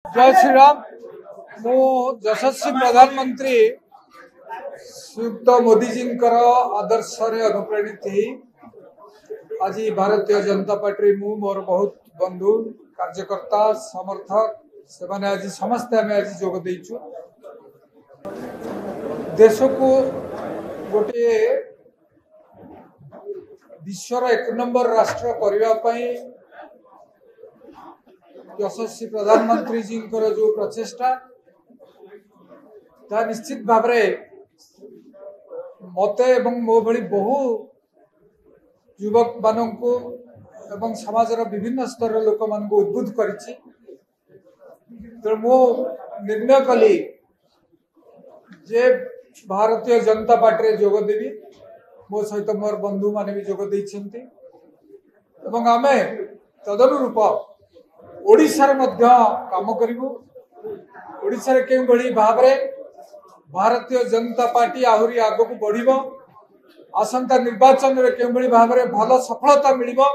जय श्री राम। मु यशस्वी प्रधानमंत्री श्रीयुक्त मोदी जी आदर्श अनुप्राणित ही आज भारतीय जनता पार्टी मु मोर बहुत बंधु कार्यकर्ता समर्थक से आज समस्ते आम आज जोग देचु। देश को गोटे विश्वर एक नंबर राष्ट्र करने यशस्वी प्रधानमंत्री जी जो प्रचेषा ता निश्चित भाव मते एवं मो भली बहु युवक मानू एवं समाजर विभिन्न स्तर लोक मान उद्बुद्ध करिछि। तो मो निर्णय कली जे भारतीय जनता पार्टी जोग देवी मो सहित मोर बंधु माने भी जोग देइछन्ति एवं आमे तदनुरूप ओडिशार मध्य काम करिबु। ओडिशार केउ भली भाव भारतीय जनता पार्टी आहुरी आगो को बढ़िबो। आसंता निर्वाचन रे केउ भली भाव भल सफलता मिलिबो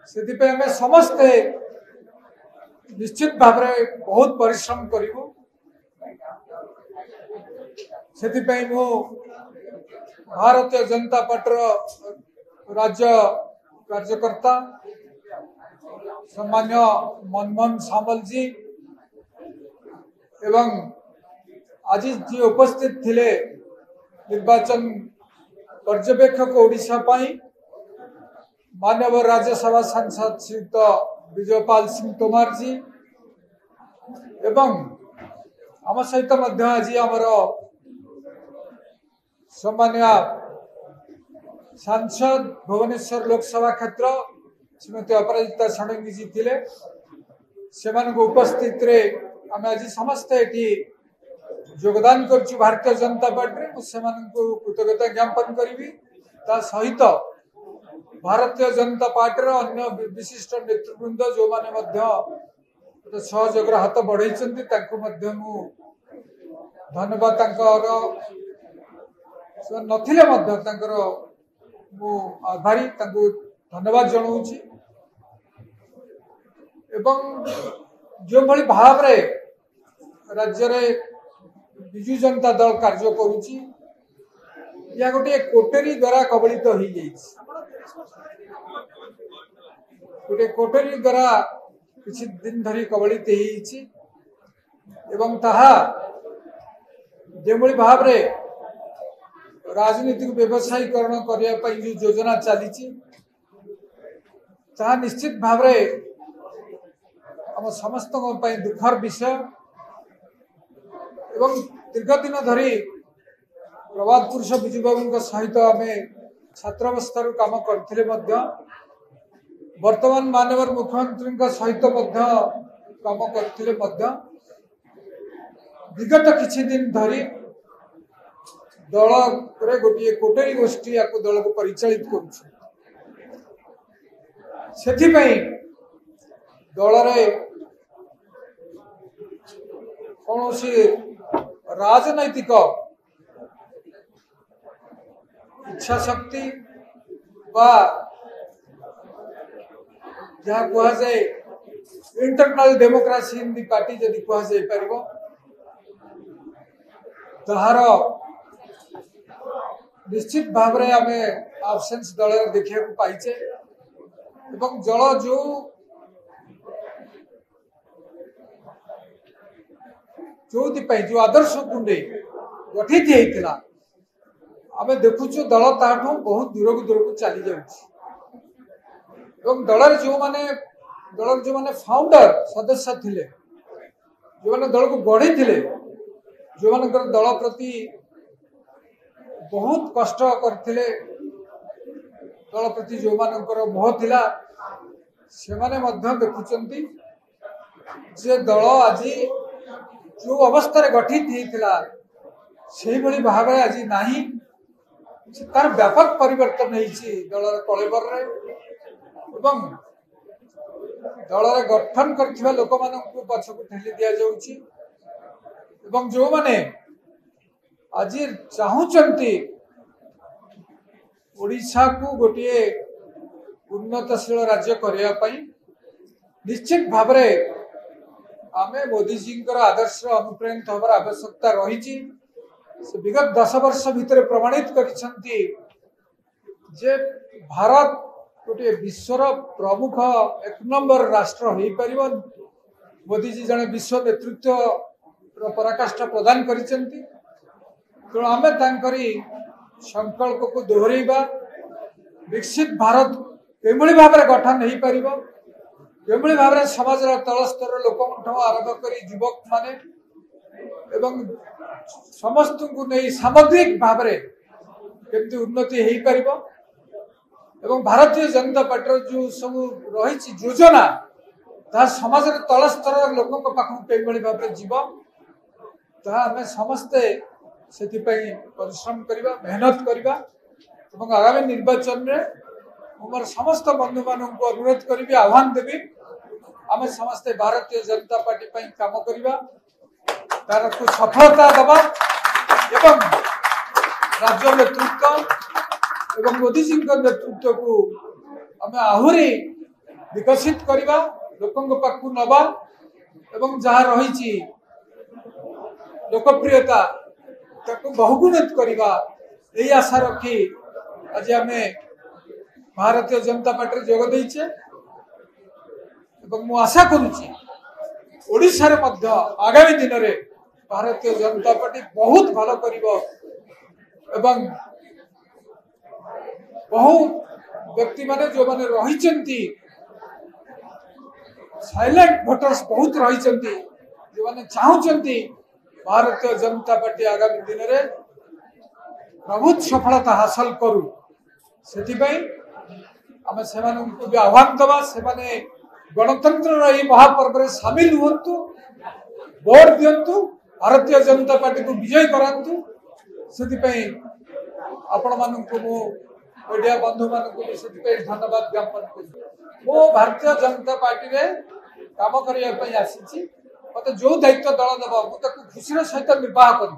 सेति पे हमें समस्ते निश्चित भाव बहुत परिश्रम करिबु। सेति पे मो भारतीय जनता पार्टी राज्य कार्यकर्ता सम्मान्य मनमोहन सामल जी एवं आज जी उपस्थित थिले निर्वाचन पर्यवेक्षक ओडिशा पाई माननीय राज्यसभा सांसद श्रीयुक्त विजयपाल सिंह तोमर जी एवं आम सहित आज आमर सम्मान्य सांसद भुवनेश्वर लोकसभा क्षेत्र श्रीमती अपराजिता षडंगी जी थिले से उपस्थित रे आम आज समस्ते एटी योगदान करछु भारतीय जनता पार्टी से कृतज्ञता ज्ञापन करी ता सहित भारतीय जनता पार्टी अन्य विशिष्ट नेतृवृंद जो माने सहयोग हाथ बढ़ई धन्यवाद नथिले मु आभारी धन्यवाद जनाऊँ। एवं जो भली भाव रे राज्य रे विजु जनता दल कार्य करुची या गोटे कोटेरी द्वारा कबलित हो गोटे कोटेरी द्वारा किसी दिन धरी कबलित एवं ताहा जो भली भाव रे राजनीतिक व्यवसायीकरण करने जो योजना चली निश्चित भाव आम समस्त दुखर विषय एवं दीर्घ दिन धरी प्रभात पुरुष विजु बाबू सहित आम छात्रावस्था काम करते वर्तमान माननीय मुख्यमंत्री सहित काम करते विगत किछि दिन धरी दल गोटे कोटेरी गोष्ठी या दल को परिचालित कर दल कौन राजनैतिक इच्छा शक्ति जहाँ कह जाए internal democracy in the party जदि कह जाए पारिबो ताहार निश्चित भाव में आम आबसेंस दल देखा पाइचे एवं जल जो आदर्श को गठित होता आम देखुचु दल ताठू बहुत दूर को चली जाऊँ। दल जो माने फाउंडर सदस्य थिले जो माने दल को गढ़ी थिले जो मान दल प्रति बहुत कष्ट करथिले दल प्रति जो मानकर मोह थिला से माने मध्य देखुचंती जे दल आज जो अवस्था गठित होता से भली भाव आज नहीं तार व्यापक परिवर्तन होती दल कलेबर एवं दल गठन कर लोक मान पछक ठेली दि जाउछि एवं जो माने आज चाहूचंती ओडिशा को गोटे उन्नतशील राज्य करने निश्चित भाव आमे मोदी जी आदर्श अनुप्राणित हमार आवश्यकता रही। विगत 10 वर्ष भितर प्रमाणित करिसेंती जे भारत गोटे विश्वर प्रमुख 1 नंबर राष्ट्र हो पारिबो। मोदी जी जने विश्व नेतृत्व पराकाष्ठा प्रदान करिसेंती। तो आमे तांकरी संकल्प को दोहरेबा। विकसित भारत केमळी भाबरे गठन हो पारिबो, केमळी भाबरे समाज तल स्तर लोक आरंभ करी युवक माने एवं समस्त को नहीं सामग्रिक भाबरे केमती उन्नति हो पारिबो एवं भारतीय जनता पार्टी जो सब रही योजना ता समाज तल स्तर लोक पाखु भाव जीव ता आम समस्ते से परिश्रम करवा, मेहनत करवा। आगामी निर्वाचन में मोर समस्त बंधु मान अनुरोध करी, आह्वान देवी आम समस्ते भारतीय जनता पार्टी काम करवा, तार को सफलता दबा एवं राज्य नेतृत्व एवं मोदी जी नेतृत्व को आम आहुरी विकसित करवा, लोकों पाखु नवा एवं जहाँ रही लोकप्रियता ताको बहुगुणित करवा यही आशा रखी आज आम भारतीय जनता पार्टी जोग देचे। मु आशा करुच्ची ओडिशा रे मध्य आगामी दिन में भारतीय जनता पार्टी बहुत भल करिवो एवं बहु व्यक्ति माने जो माने रही साइलेंट वोटर्स बहुत रही जो माने चाहूचंती भारतीय जनता पार्टी आगामी दिन में प्रभुत सफलता हासिल करू से आम से भी आह्वान दबा से गणतंत्र ये महापर्व में सामिल हूँ, वोट दिंतु, भारतीय जनता पार्टी को विजय करांतु। से आपण मानक मीडिया बंधु मानक भी धन्यवाद ज्ञापन कर। मो भारतीय जनता पार्टी रे काम करने आसी मत जो दायित्व दल दबा मुझे खुशी सहित निर्वाह करी।